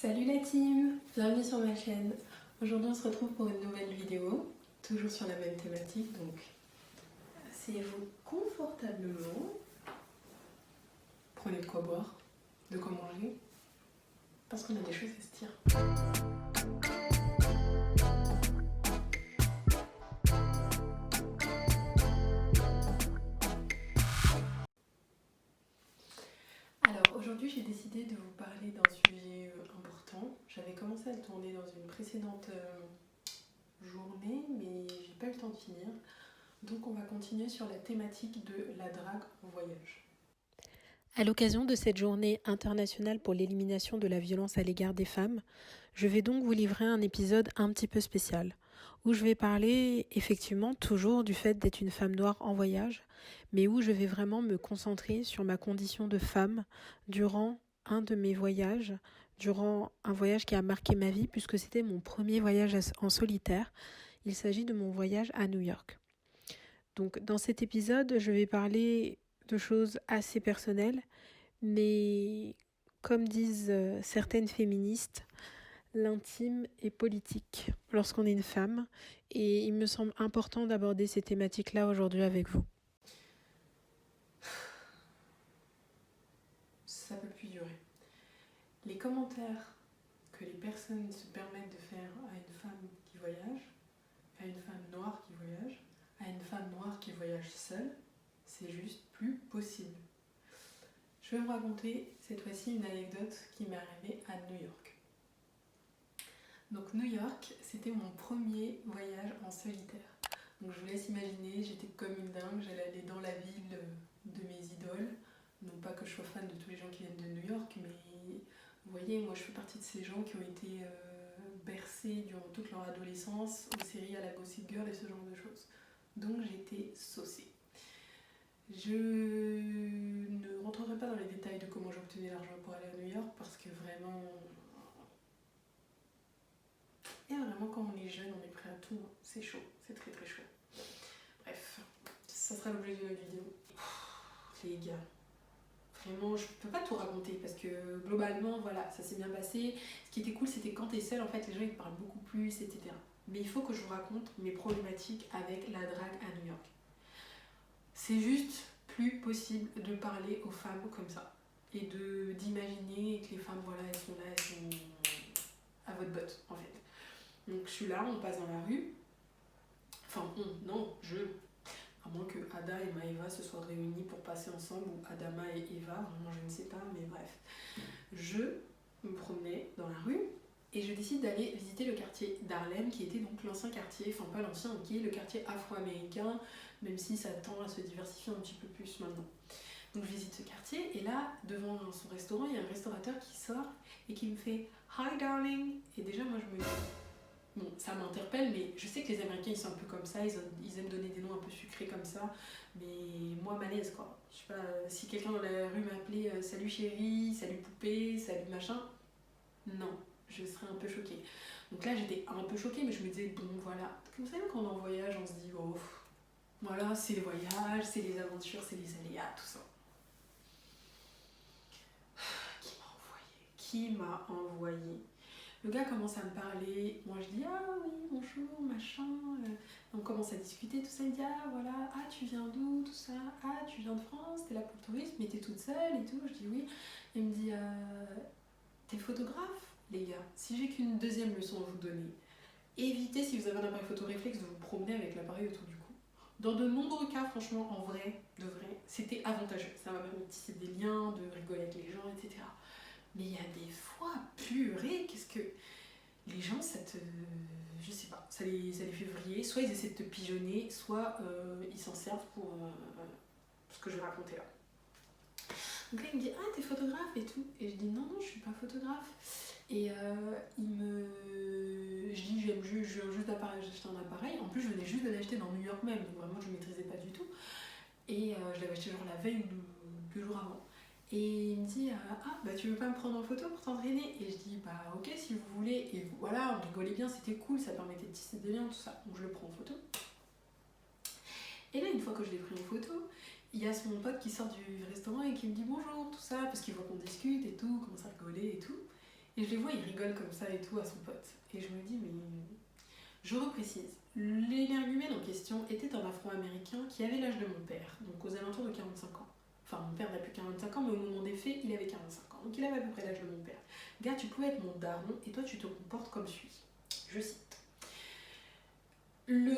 Salut la team, bienvenue sur ma chaîne. Aujourd'hui on se retrouve pour une nouvelle vidéo, toujours sur la même thématique, donc asseyez-vous confortablement, prenez de quoi boire, de quoi manger, parce qu'on a des choses à se dire. Alors aujourd'hui j'ai décidé de vous parler d'un sujet important. J'avais commencé à le tourner dans une précédente journée, mais j'ai pas eu le temps de finir. Donc on va continuer sur la thématique de la drague en voyage. À l'occasion de cette journée internationale pour l'élimination de la violence à l'égard des femmes, je vais donc vous livrer un épisode un petit peu spécial, où je vais parler effectivement toujours du fait d'être une femme noire en voyage, mais où je vais vraiment me concentrer sur ma condition de femme durant un de mes voyages, durant un voyage qui a marqué ma vie puisque c'était mon premier voyage en solitaire. Il s'agit de mon voyage à New York. Donc dans cet épisode, je vais parler de choses assez personnelles, mais comme disent certaines féministes, l'intime est politique lorsqu'on est une femme, et il me semble important d'aborder ces thématiques-là aujourd'hui avec vous. Ça peut plus durer. Les commentaires que les personnes se permettent de faire à une femme qui voyage, à une femme noire qui voyage, à une femme noire qui voyage seule, c'est juste plus possible. Je vais vous raconter cette fois-ci une anecdote qui m'est arrivée à New York. Donc New York, c'était mon premier voyage en solitaire. Donc je vous laisse imaginer, j'étais comme une dingue, j'allais aller dans la ville de mes idoles. Non pas que je sois fan de tous les gens qui viennent de New York, mais vous voyez, moi je fais partie de ces gens qui ont été bercés durant toute leur adolescence aux séries à la Gossip Girl et ce genre de choses. Donc j'étais saucée. Je ne rentrerai pas dans les détails de comment j'obtenais l'argent pour aller à New York parce que vraiment, et vraiment quand on est jeune, on est prêt à tout. C'est chaud, c'est très très chaud. Bref, ça sera l'objet de la vidéo. Les gars, vraiment, je peux pas tout raconter parce que globalement, voilà, ça s'est bien passé. Ce qui était cool, c'était quand t'es seule, en fait, les gens ils te parlent beaucoup plus, etc. Mais il faut que je vous raconte mes problématiques avec la drague à New York. C'est juste plus possible de parler aux femmes comme ça et d'imaginer que les femmes, voilà, elles sont là, elles sont à votre botte, en fait. Donc je suis là, on passe dans la rue. Enfin, à moins que Ada et Maëva se soient réunies pour passer ensemble, ou Adama et Eva, vraiment je ne sais pas, mais bref. Je me promenais dans la rue et je décide d'aller visiter le quartier d'Harlem, qui était donc l'ancien quartier, enfin pas l'ancien, qui est le quartier afro-américain, même si ça tend à se diversifier un petit peu plus maintenant. Donc je visite ce quartier et là, devant son restaurant, il y a un restaurateur qui sort et qui me fait « Hi darling !» Et déjà moi je me dis... Bon, ça m'interpelle, mais je sais que les Américains ils sont un peu comme ça, ils aiment donner des noms un peu sucrés comme ça, mais moi malaise quoi. Je sais pas, si quelqu'un dans la rue m'appelait salut chérie, salut poupée, salut machin, non, je serais un peu choquée. Donc là j'étais un peu choquée, mais je me disais bon voilà, vous savez quand on est en voyage on se dit oh voilà c'est les voyages, c'est les aventures, c'est les aléas, tout ça. Qui m'a envoyé? Le gars commence à me parler, moi je dis ah oui bonjour machin, on commence à discuter tout ça, il me dit ah voilà, ah tu viens d'où tout ça, ah tu viens de France, t'es là pour le tourisme mais t'es toute seule et tout, je dis oui, il me dit t'es photographe les gars, si j'ai qu'une deuxième leçon à vous donner, évitez si vous avez un appareil photo réflexe de vous promener avec l'appareil autour du cou. Dans de nombreux cas franchement en vrai, de vrai, c'était avantageux, ça m'a permis de tisser des liens, de rigoler avec les gens etc. Mais il y a des fois, purée, qu'est-ce que... Les gens, ça te... Je sais pas, ça les fait vriller. Soit ils essaient de te pigeonner, soit ils s'en servent pour ce que je vais raconter là. Donc là, il me dit « Ah, t'es photographe et tout ?» Et je dis « Non, non, je suis pas photographe. » Et il me... Je dis « Je viens juste d'acheter un appareil. » En plus, je venais juste de l'acheter dans New York même, donc vraiment, je ne maîtrisais pas du tout. Et je l'avais acheté genre la veille ou 2 jours avant. Et il me dit ah bah tu veux pas me prendre en photo pour t'entraîner? Et je dis bah ok si vous voulez. Et voilà, on rigolait bien, c'était cool, ça permettait de tisser des liens, tout ça. Donc je le prends en photo. Et là une fois que je l'ai pris en photo, il y a mon pote qui sort du restaurant et qui me dit bonjour, tout ça, parce qu'il voit qu'on discute et tout, commence à rigoler et tout. Et je les vois, ils rigolent comme ça et tout à son pote. Et je me dis, mais... Je reprécise, l'énergumène en question était un Afro-Américain qui avait l'âge de mon père, donc aux alentours de 45 ans. Enfin, mon père n'a plus 45 ans, mais au moment des faits, il avait 45 ans. Donc il avait à peu près l'âge de mon père. Gars, tu pouvais être mon daron et toi, tu te comportes comme suit. Je cite.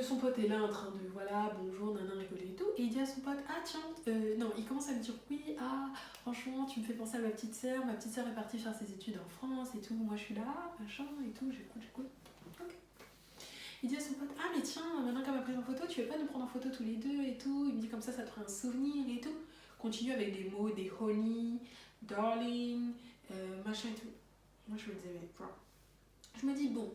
Son pote est là en train de voilà, bonjour, nanan, rigoler et tout. Et il dit à son pote, ah tiens, non, il commence à me dire, oui, ah, franchement, tu me fais penser à ma petite sœur. Ma petite sœur est partie faire ses études en France et tout. Moi, je suis là, machin et tout, j'écoute. Ok. Il dit à son pote, ah mais tiens, maintenant qu'elle m'a pris en photo, tu veux pas nous prendre en photo tous les deux et tout. Il me dit comme ça te fera un souvenir et tout. Continue avec des mots, des honey, darling, machin et tout. Moi je me disais, mais quoi. Je me dis, bon,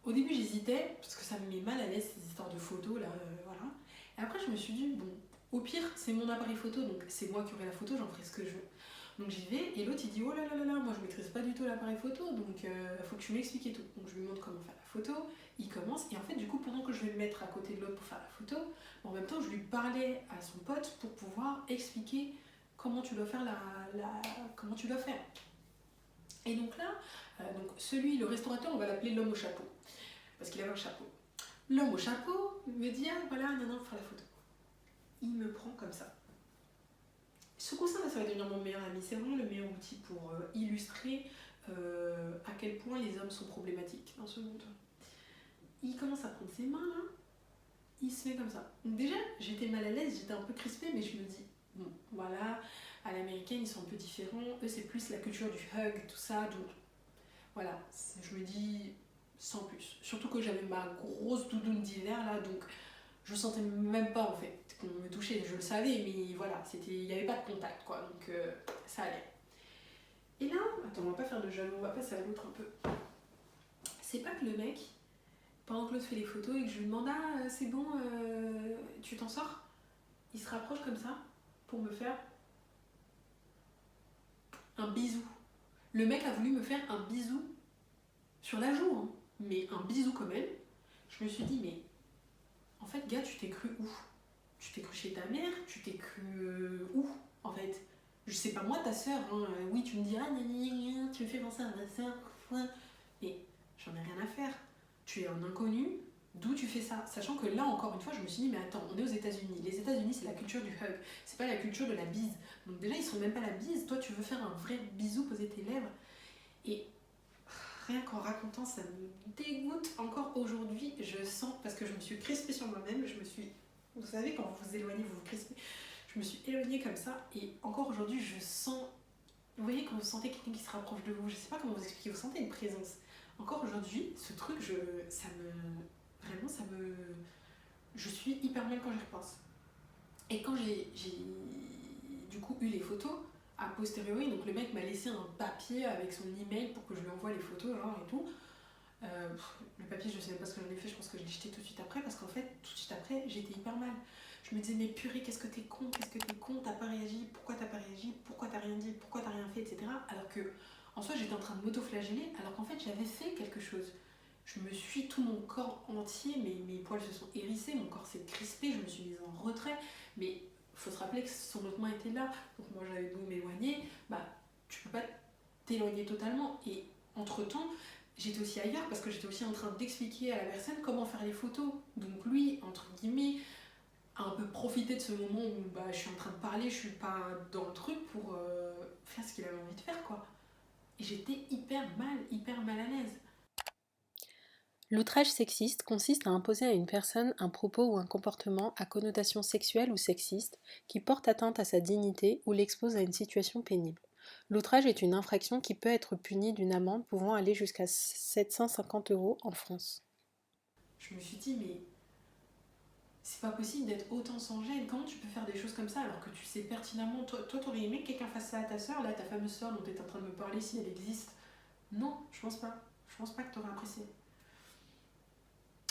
au début j'hésitais, parce que ça me met mal à l'aise ces histoires de photos là, voilà. Et après je me suis dit, bon, au pire c'est mon appareil photo, donc c'est moi qui aurai la photo, j'en ferai ce que je veux. Donc j'y vais, et l'autre il dit, oh là là là là, moi je maîtrise pas du tout l'appareil photo, donc faut que tu m'expliques et tout. Donc je lui montre comment faire la photo, il commence, et en fait du coup pendant que je vais me mettre à côté de l'autre pour faire la photo, en même temps je lui parlais à son pote pour pouvoir expliquer comment tu dois faire comment tu dois faire. Et donc là, le restaurateur, on va l'appeler l'homme au chapeau, parce qu'il avait un chapeau. L'homme au chapeau me dit, ah voilà, non, faut faire la photo. Il me prend comme ça. Ce conseil, ça va devenir mon meilleur ami. C'est vraiment le meilleur outil pour illustrer à quel point les hommes sont problématiques dans ce monde. Il commence à prendre ses mains là, il se met comme ça. Donc déjà, j'étais mal à l'aise, j'étais un peu crispée, mais je me dis, bon, voilà, à l'américaine, ils sont un peu différents. Eux, c'est plus la culture du hug, tout ça. Donc voilà, je me dis sans plus. Surtout que j'avais ma grosse doudoune d'hiver là, donc je sentais même pas en fait qu'on me touchait. Je le savais, mais voilà, il n'y avait pas de contact quoi, donc ça allait. Et là, attends, on va pas faire de jaloux, on va passer à l'autre un peu. C'est pas que le mec, pendant que l'autre fait les photos et que je lui demande, ah c'est bon, tu t'en sors, il se rapproche comme ça pour me faire un bisou. Le mec a voulu me faire un bisou sur la joue, hein, mais un bisou quand même. Je me suis dit, mais en fait, gars, tu t'es cru où? Tu t'es cru chez ta mère? Tu t'es cru où, en fait? Je sais pas moi, ta sœur, hein. Oui, tu me dis, ah, tu me fais penser à ma sœur, mais j'en ai rien à faire. Tu es un inconnu, d'où tu fais ça? Sachant que là, encore une fois, je me suis dit, mais attends, on est aux États-Unis. Les États-Unis, c'est la culture du hug, c'est pas la culture de la bise. Donc déjà, ils sont même pas la bise. Toi, tu veux faire un vrai bisou, poser tes lèvres. Et rien qu'en racontant, ça me dégoûte encore aujourd'hui. Je sens, parce que je me suis crispée sur moi-même, vous savez, quand vous vous éloignez, vous vous crispez. Je me suis éloignée comme ça, et encore aujourd'hui, je sens. Vous voyez, quand vous sentez quelqu'un qui se rapproche de vous, je sais pas comment vous expliquer, vous sentez une présence. Encore aujourd'hui, ce truc, vraiment, je suis hyper mal quand j'y repense. Et quand j'ai du coup eu les photos, a posteriori, donc le mec m'a laissé un papier avec son email pour que je lui envoie les photos, genre et tout. Le papier, je sais même pas ce que j'en ai fait, je pense que je l'ai jeté tout de suite après, parce qu'en fait, tout de suite après, j'étais hyper mal. Je me disais, mais purée, qu'est-ce que t'es con, t'as pas réagi, pourquoi t'as pas réagi, pourquoi t'as rien dit, pourquoi t'as rien fait, etc. Alors que, en soi, j'étais en train de m'auto-flageller, alors qu'en fait, j'avais fait quelque chose. Je me suis, tout mon corps entier, mes poils se sont hérissés, mon corps s'est crispé, je me suis mise en retrait, mais faut se rappeler que son autre main était là, donc moi j'avais beau m'éloigner, bah tu peux pas t'éloigner totalement. Et entre temps, j'étais aussi ailleurs parce que j'étais aussi en train d'expliquer à la personne comment faire les photos. Donc lui, entre guillemets, a un peu profité de ce moment où bah, je suis en train de parler, je suis pas dans le truc pour faire ce qu'il avait envie de faire quoi. Et j'étais hyper mal à l'aise. L'outrage sexiste consiste à imposer à une personne un propos ou un comportement à connotation sexuelle ou sexiste qui porte atteinte à sa dignité ou l'expose à une situation pénible. L'outrage est une infraction qui peut être punie d'une amende pouvant aller jusqu'à 750 € en France. Je me suis dit, mais c'est pas possible d'être autant sans gêne. Comment tu peux faire des choses comme ça alors que tu sais pertinemment. Toi t'aurais aimé que quelqu'un fasse ça à ta soeur, là, ta fameuse soeur dont tu es en train de me parler, si elle existe? Non, je pense pas. Je pense pas que t'aurais apprécié.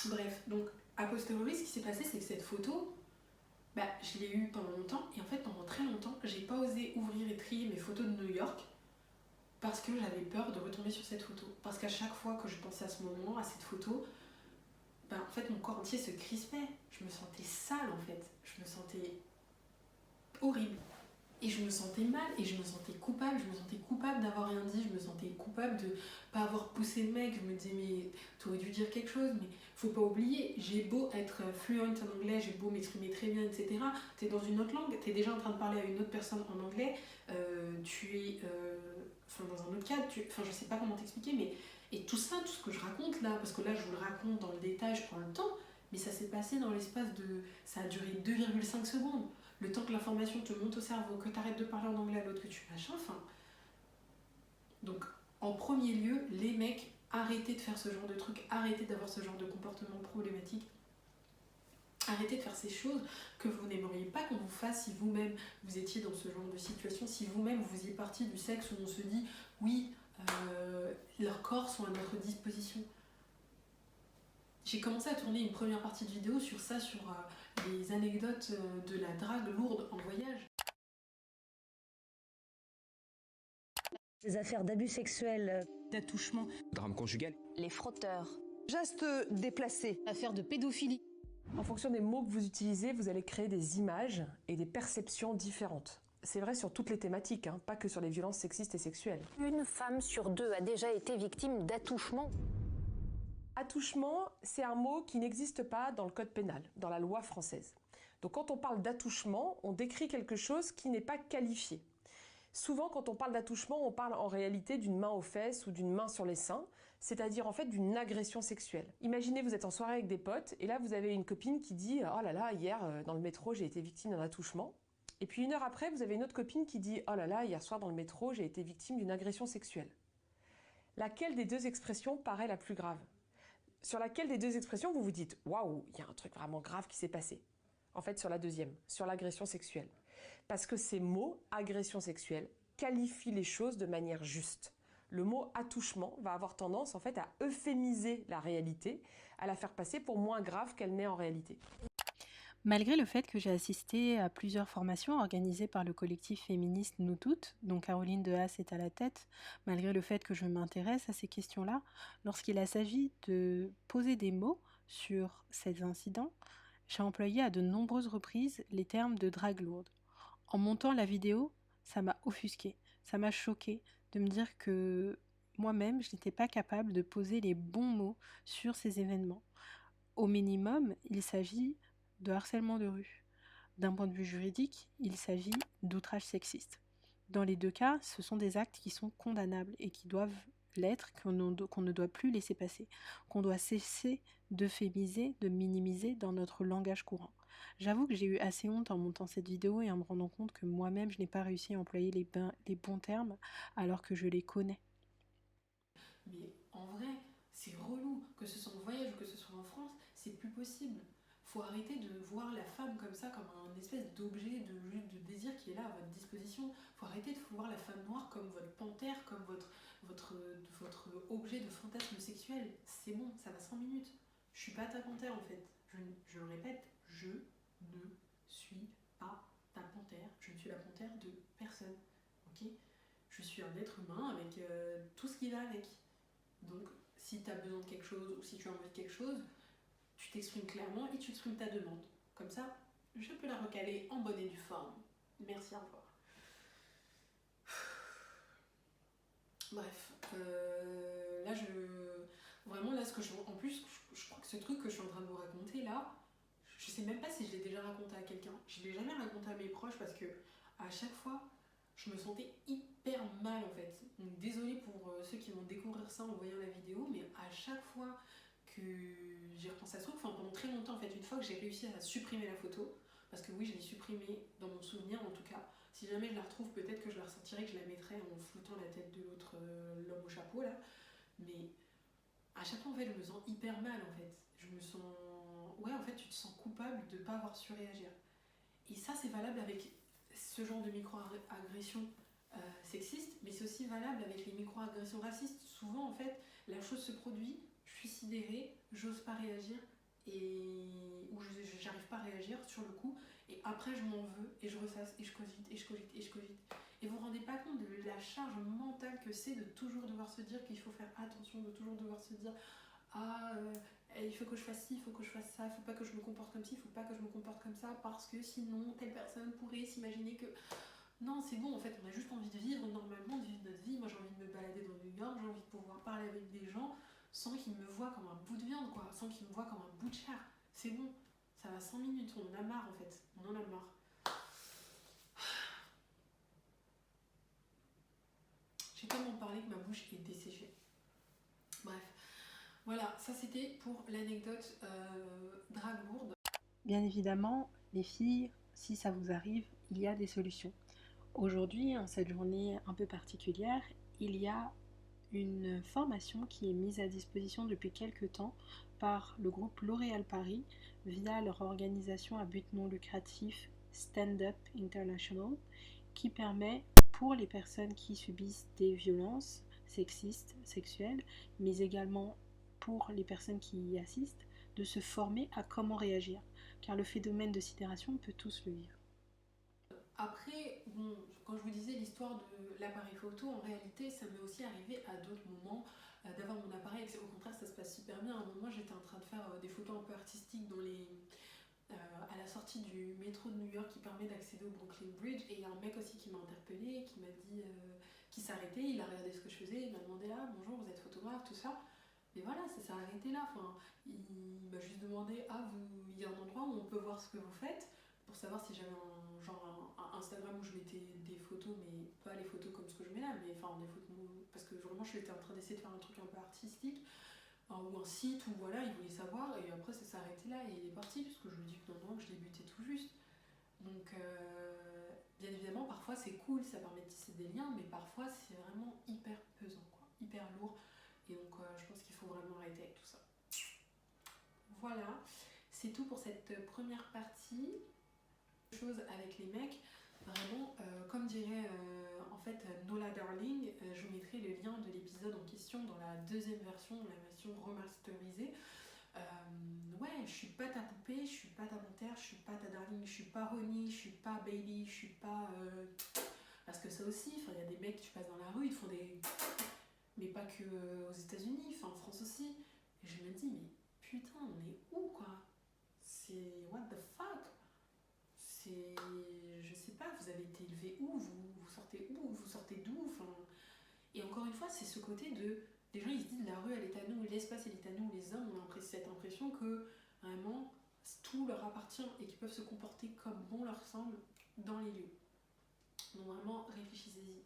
Bref, donc a posteriori, ce qui s'est passé, c'est que cette photo, bah, je l'ai eue pendant longtemps, et en fait, pendant très longtemps, j'ai pas osé ouvrir et trier mes photos de New York parce que j'avais peur de retomber sur cette photo. Parce qu'à chaque fois que je pensais à ce moment, à cette photo, bah, en fait, mon corps entier se crispait. Je me sentais sale, en fait. Je me sentais horrible. Et je me sentais mal, et je me sentais coupable d'avoir rien dit, je me sentais coupable de pas avoir poussé le mec, je me disais mais t'aurais dû dire quelque chose, mais faut pas oublier, j'ai beau être fluent en anglais, j'ai beau m'exprimer très bien, etc. T'es dans une autre langue, t'es déjà en train de parler à une autre personne en anglais, tu es dans un autre cadre, je sais pas comment t'expliquer, mais et tout ça, tout ce que je raconte là, parce que là je vous le raconte dans le détail, je prends le temps, mais ça s'est passé dans l'espace de, ça a duré 2,5 secondes. Le temps que l'information te monte au cerveau, que tu arrêtes de parler en anglais à l'autre, que tu machin, Donc, en premier lieu, les mecs, arrêtez de faire ce genre de trucs, arrêtez d'avoir ce genre de comportement problématique, arrêtez de faire ces choses que vous n'aimeriez pas qu'on vous fasse si vous-même vous étiez dans ce genre de situation, si vous-même vous faisiez partie du sexe où on se dit, oui, leurs corps sont à notre disposition. J'ai commencé à tourner une première partie de vidéo sur ça, sur les anecdotes de la drague lourde en voyage. Des affaires d'abus sexuels, d'attouchement, drame conjugal, les frotteurs, gestes déplacés, affaires de pédophilie. En fonction des mots que vous utilisez, vous allez créer des images et des perceptions différentes. C'est vrai sur toutes les thématiques, pas que sur les violences sexistes et sexuelles. Une femme sur 2 a déjà été victime d'attouchement. Attouchement, c'est un mot qui n'existe pas dans le code pénal, dans la loi française. Donc quand on parle d'attouchement, on décrit quelque chose qui n'est pas qualifié. Souvent, quand on parle d'attouchement, on parle en réalité d'une main aux fesses ou d'une main sur les seins, c'est-à-dire en fait d'une agression sexuelle. Imaginez, vous êtes en soirée avec des potes, et là vous avez une copine qui dit « Oh là là, hier dans le métro, j'ai été victime d'un attouchement ». Et puis 1 heure après, vous avez une autre copine qui dit « Oh là là, hier soir dans le métro, j'ai été victime d'une agression sexuelle ». Laquelle des deux expressions paraît la plus grave ? Sur laquelle des deux expressions vous vous dites « Waouh, il y a un truc vraiment grave qui s'est passé ». En fait, sur la deuxième, sur l'agression sexuelle. Parce que ces mots, agression sexuelle, qualifient les choses de manière juste. Le mot attouchement va avoir tendance en fait à euphémiser la réalité, à la faire passer pour moins grave qu'elle n'est en réalité. Malgré le fait que j'ai assisté à plusieurs formations organisées par le collectif féministe Nous Toutes, dont Caroline Dehaas est à la tête, malgré le fait que je m'intéresse à ces questions-là, lorsqu'il s'agit de poser des mots sur ces incidents, j'ai employé à de nombreuses reprises les termes de drague lourde. En montant la vidéo, ça m'a offusquée, ça m'a choquée de me dire que moi-même, je n'étais pas capable de poser les bons mots sur ces événements. Au minimum, il s'agit de harcèlement de rue. D'un point de vue juridique, il s'agit d'outrage sexiste. Dans les deux cas, ce sont des actes qui sont condamnables et qui doivent l'être, qu'on ne doit plus laisser passer, qu'on doit cesser d'euphémiser, de minimiser dans notre langage courant. J'avoue que j'ai eu assez honte en montant cette vidéo et en me rendant compte que moi-même je n'ai pas réussi à employer les bons termes alors que je les connais. Mais en vrai, c'est relou, que ce soit en voyage ou que ce soit en France, c'est plus possible. Faut arrêter de voir la femme comme ça, comme un espèce d'objet de désir qui est là à votre disposition. Faut arrêter de voir la femme noire comme votre panthère, comme votre objet de fantasme sexuel. C'est bon, ça va 5 minutes. Je suis pas ta panthère en fait. Je le répète, je ne suis pas ta panthère. Je ne suis la panthère de personne. Ok ? Je suis un être humain avec tout ce qui va avec. Donc, si tu as besoin de quelque chose ou si tu as envie de quelque chose, tu t'exprimes clairement et tu exprimes ta demande. Comme ça, je peux la recaler en bonne et due forme. Merci, au revoir. Bref, là vraiment là en plus, je crois que ce truc que je suis en train de vous raconter là, je sais même pas si je l'ai déjà raconté à quelqu'un. Je l'ai jamais raconté à mes proches parce que à chaque fois, je me sentais hyper mal en fait. Donc désolée pour ceux qui vont découvrir ça en voyant la vidéo, mais à chaque fois que j'ai repensé à ça, pendant très longtemps en fait, une fois que j'ai réussi à supprimer la photo, parce que oui, je l'ai supprimée dans mon souvenir en tout cas. Si jamais je la retrouve, peut-être que je la ressortirai, que je la mettrai en floutant la tête de l'autre, l'homme au chapeau là. Mais à chaque fois en fait, je me sens hyper mal en fait. Je me sens... Ouais, en fait, tu te sens coupable de ne pas avoir su réagir. Et ça, c'est valable avec ce genre de micro-agression sexiste, mais c'est aussi valable avec les micro-agressions racistes. Souvent, en fait, la chose se produit, je suis sidérée, j'ose pas réagir, ou j'arrive pas à réagir sur le coup, et après je m'en veux, et je ressasse, et je cogite, et je cogite, et je cogite. Et vous vous rendez pas compte de la charge mentale que c'est de toujours devoir se dire qu'il faut faire attention, de toujours devoir se dire il faut que je fasse ci, il faut que je fasse ça, il faut pas que je me comporte comme ci, il faut pas que je me comporte comme ça, parce que sinon telle personne pourrait s'imaginer que... Non, c'est bon, en fait, on a juste envie de vivre normalement, de vivre notre vie. Moi, j'ai envie de me balader dans New York, j'ai envie de pouvoir parler avec des gens sans qu'ils me voient comme un bout de viande, quoi, sans qu'ils me voient comme un bout de chair. C'est bon, ça va 5 minutes, on en a marre, en fait. On en a marre. J'ai tellement parlé que ma bouche est desséchée. Bref, voilà, ça c'était pour l'anecdote drague lourde. Bien évidemment, les filles, si ça vous arrive, il y a des solutions. Aujourd'hui, en cette journée un peu particulière, il y a une formation qui est mise à disposition depuis quelques temps par le groupe L'Oréal Paris via leur organisation à but non lucratif Stand Up International qui permet pour les personnes qui subissent des violences sexistes, sexuelles, mais également pour les personnes qui y assistent, de se former à comment réagir, car le phénomène de sidération, on peut tous le vivre. Après, bon, quand je vous disais l'histoire de l'appareil photo, en réalité, ça m'est aussi arrivé à d'autres moments d'avoir mon appareil. Au contraire, ça se passe super bien. À un moment, j'étais en train de faire des photos un peu artistiques à la sortie du métro de New York qui permet d'accéder au Brooklyn Bridge. Et il y a un mec aussi qui m'a interpellée, qui m'a dit, qui s'est arrêté, il a regardé ce que je faisais, il m'a demandé ah bonjour, vous êtes photographe, tout ça. Mais voilà, ça s'est arrêté là. Enfin, il m'a juste demandé il y a un endroit où on peut voir ce que vous faites pour savoir si j'avais un Instagram où je mettais des photos, mais pas les photos comme ce que je mets là, mais enfin des photos parce que vraiment j'étais en train d'essayer de faire un truc un peu artistique ou un site où voilà, il voulait savoir et après ça s'est arrêté là et il est parti parce que je lui dis que non, que je débutais tout juste. Donc bien évidemment parfois c'est cool, ça permet de tisser des liens, mais parfois c'est vraiment hyper pesant, quoi, hyper lourd. Et donc je pense qu'il faut vraiment arrêter avec tout ça. Voilà, c'est tout pour cette première partie. Chose avec les mecs, vraiment, comme dirait en fait Nola Darling, je vous mettrai le lien de l'épisode en question dans la deuxième version, la version remasterisée. Ouais, je suis pas ta poupée, je suis pas ta panthère, je suis pas ta darling, je suis pas Ronnie, je suis pas Bailey, je suis pas. Parce que ça aussi, il y a des mecs, tu passes dans la rue, ils te font des. Mais pas que aux États-Unis, en France aussi. Et je me dis, mais putain, on est où quoi? C'est what the fuck? C'est. Je sais pas, vous avez été élevé où? Vous sortez où? Vous sortez d'où? Et encore une fois, c'est ce côté de. Les gens ils se disent la rue elle est à nous, l'espace elle est à nous, les hommes ont cette impression que vraiment tout leur appartient et qu'ils peuvent se comporter comme bon leur semble dans les lieux. Donc vraiment réfléchissez-y.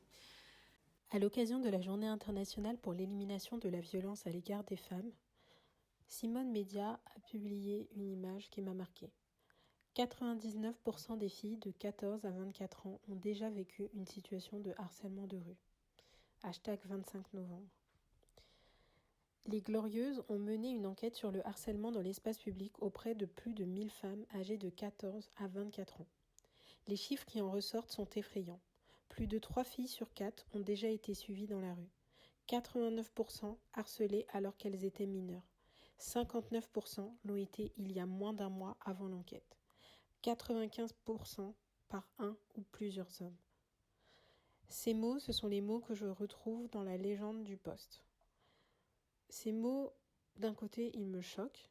À l'occasion de la Journée internationale pour l'élimination de la violence à l'égard des femmes, Simone Média a publié une image qui m'a marquée. 99% des filles de 14 à 24 ans ont déjà vécu une situation de harcèlement de rue. #25 novembre. Les Glorieuses ont mené une enquête sur le harcèlement dans l'espace public auprès de plus de 1000 femmes âgées de 14 à 24 ans. Les chiffres qui en ressortent sont effrayants. Plus de 3 filles sur 4 ont déjà été suivies dans la rue. 89% harcelées alors qu'elles étaient mineures. 59% l'ont été il y a moins d'un mois avant l'enquête. 95% par un ou plusieurs hommes. Ces mots, ce sont les mots que je retrouve dans la légende du poste. Ces mots, d'un côté, ils me choquent,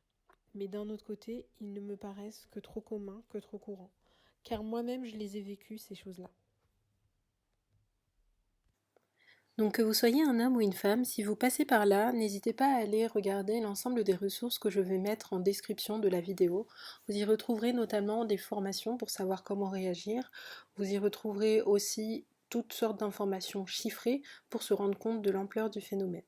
mais d'un autre côté, ils ne me paraissent que trop communs, que trop courants. Car moi-même, je les ai vécus, ces choses-là. Donc que vous soyez un homme ou une femme, si vous passez par là, n'hésitez pas à aller regarder l'ensemble des ressources que je vais mettre en description de la vidéo. Vous y retrouverez notamment des formations pour savoir comment réagir. Vous y retrouverez aussi toutes sortes d'informations chiffrées pour se rendre compte de l'ampleur du phénomène.